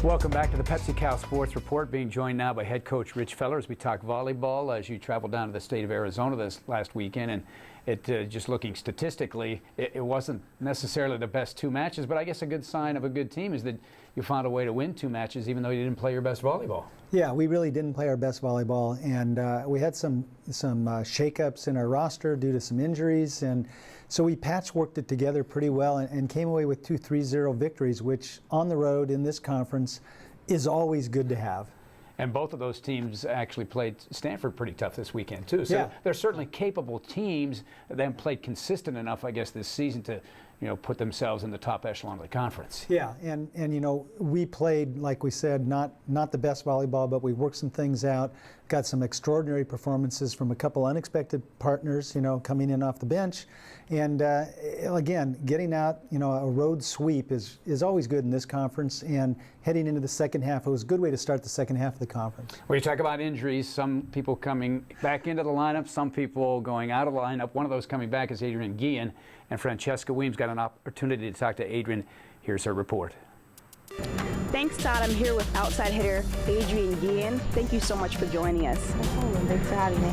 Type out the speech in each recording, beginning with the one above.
Welcome back to the Pepsi Cow Sports Report, being joined now by head coach Rich Feller as we talk volleyball. As you traveled down to the state of Arizona this last weekend, and it just looking statistically, it wasn't necessarily the best two matches, but I guess a good sign of a good team is that you found a way to win two matches even though you didn't play your best volleyball. Yeah, we really didn't play our best volleyball, and we had some shakeups in our roster due to some injuries, and so we patchworked it together pretty well and came away with two 3-0 victories, which on the road in this conference is always good to have. And both of those teams actually played Stanford pretty tough this weekend too. So yeah, they're certainly capable teams. They haven't played consistent enough, I guess, this season to, put themselves in the top echelon of the conference. Yeah, and we played, like we said, not the best volleyball, but we worked some things out. Got some extraordinary performances from a couple unexpected partners, coming in off the bench. And again, getting out, a road sweep is always good in this conference. And heading into the second half, it was a good way to start the second half of the conference. Well, you talk about injuries, some people coming back into the lineup, some people going out of the lineup. One of those coming back is Adrienne Gehan, and Francesca Weems got an opportunity to talk to Adrienne. Here's her report. Thanks, Todd. I'm here with outside hitter Adrienne Gan. Thank you so much for joining us. No problem. Thanks for having me.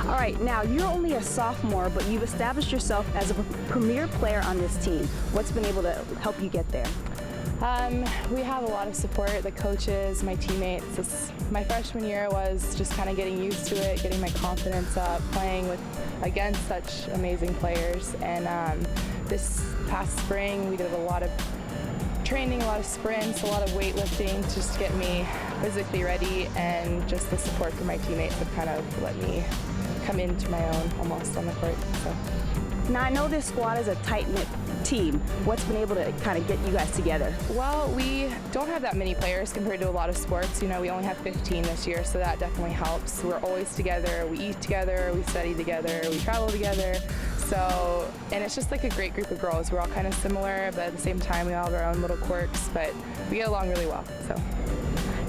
All right, now you're only a sophomore, but you've established yourself as a premier player on this team. What's been able to help you get there? We have a lot of support, the coaches, my teammates. My freshman year was just kind of getting used to it, getting my confidence up, playing against such amazing players. And this past spring, we did a lot of training, a lot of sprints, a lot of weightlifting just to get me physically ready, and just the support from my teammates have kind of let me come into my own almost on the court. So. Now, I know this squad is a tight-knit team. What's been able to kind of get you guys together? Well, we don't have that many players compared to a lot of sports. We only have 15 this year, so that definitely helps. We're always together. We eat together. We study together. We travel together. So, and it's just like a great group of girls. We're all kind of similar, but at the same time, we all have our own little quirks, but we get along really well. So.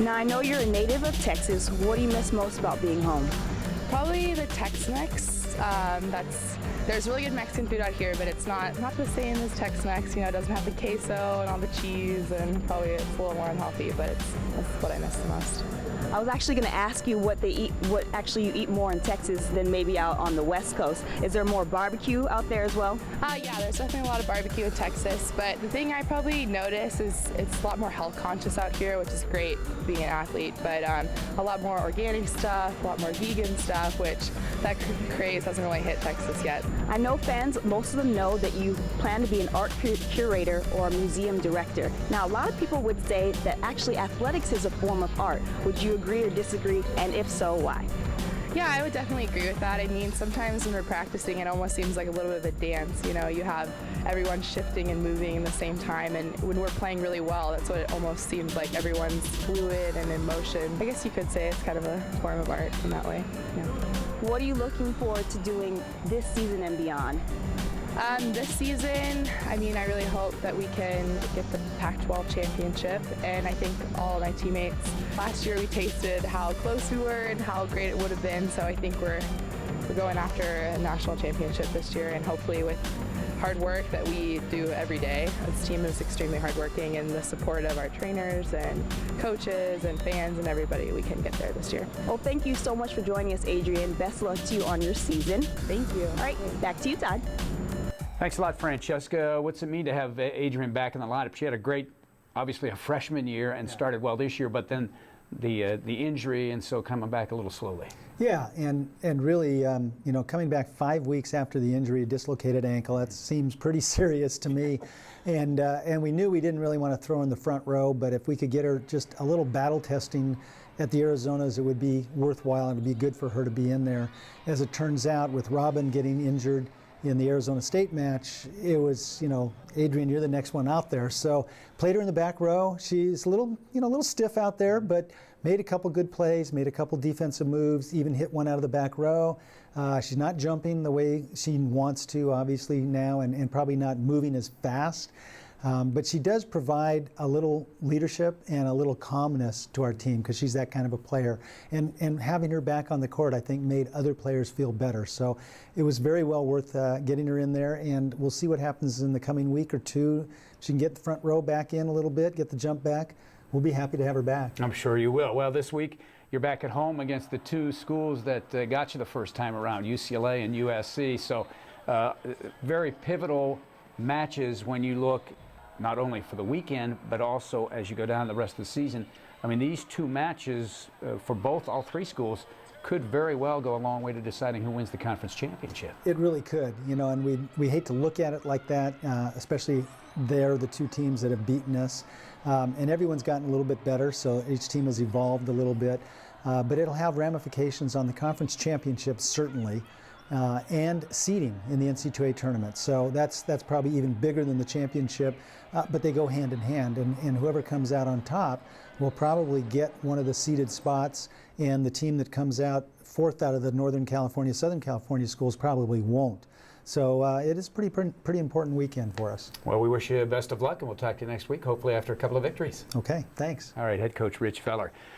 Now, I know you're a native of Texas. What do you miss most about being home? Probably the Tex-Mex. There's really good Mexican food out here, but it's not the same as Tex-Mex. It doesn't have the queso and all the cheese, and probably it's a little more unhealthy, but that's what I miss the most. I was actually going to ask you what actually you eat more in Texas than maybe out on the West Coast. Is there more barbecue out there as well? Yeah, there's definitely a lot of barbecue in Texas, but the thing I probably notice is it's a lot more health conscious out here, which is great being an athlete, but a lot more organic stuff, a lot more vegan stuff, which that craze hasn't really hit Texas yet. I know fans, most of them know that you plan to be an art curator or a museum director. Now, a lot of people would say that actually athletics is a form of art. Would you agree or disagree, and if so, why? Yeah, I would definitely agree with that. I mean, sometimes when we're practicing, it almost seems like a little bit of a dance. You have everyone shifting and moving in the same time, and when we're playing really well, that's what it almost seems like. Everyone's fluid and in motion. I guess you could say it's kind of a form of art in that way. Yeah. What are you looking forward to doing this season and beyond? This season, I really hope that we can get the Pac-12 championship, and I think all of my teammates, last year we tasted how close we were and how great it would have been, so I think we're going after a national championship this year, and hopefully with hard work that we do every day. This team is extremely hardworking, and the support of our trainers and coaches and fans and everybody, we can get there this year. Well, thank you so much for joining us, Adrienne. Best of luck to you on your season. Thank you. All right, back to you, Todd. Thanks a lot, Francesca. What's it mean to have Adrienne back in the lineup? She had a great, obviously a freshman year and started well this year, but then the injury, and so coming back a little slowly. Yeah, and really, coming back 5 weeks after the injury, dislocated ankle, that seems pretty serious to me. And we knew we didn't really want to throw in the front row, but if we could get her just a little battle testing at the Arizonas, it would be worthwhile and it would be good for her to be in there. As it turns out, with Robin getting injured in the Arizona State match, it was, Adrienne, you're the next one out there. So played her in the back row. She's a little stiff out there, but made a couple good plays, made a couple defensive moves, even hit one out of the back row. She's not jumping the way she wants to, obviously, now, and probably not moving as fast. But she does provide a little leadership and a little calmness to our team because she's that kind of a player. And having her back on the court, I think, made other players feel better. So it was very well worth getting her in there, and we'll see what happens in the coming week or two. She can get the front row back in a little bit, get the jump back. We'll be happy to have her back. I'm sure you will. Well, this week you're back at home against the two schools that got you the first time around, UCLA and USC. So very pivotal matches when you look not only for the weekend, but also as you go down the rest of the season. I mean, these two matches for all three schools could very well go a long way to deciding who wins the conference championship. It really could, you know, and we hate to look at it like that, especially they're the two teams that have beaten us. And everyone's gotten a little bit better, so each team has evolved a little bit. But it'll have ramifications on the conference championship, certainly, and seeding in the NCAA tournament. So that's probably even bigger than the championship, but they go hand in hand. And whoever comes out on top will probably get one of the seeded spots, and the team that comes out fourth out of the Northern California, Southern California schools probably won't. So it is pretty important weekend for us. Well, we wish you best of luck, and we'll talk to you next week, hopefully after a couple of victories. Okay, thanks. All right, head coach Rich Feller.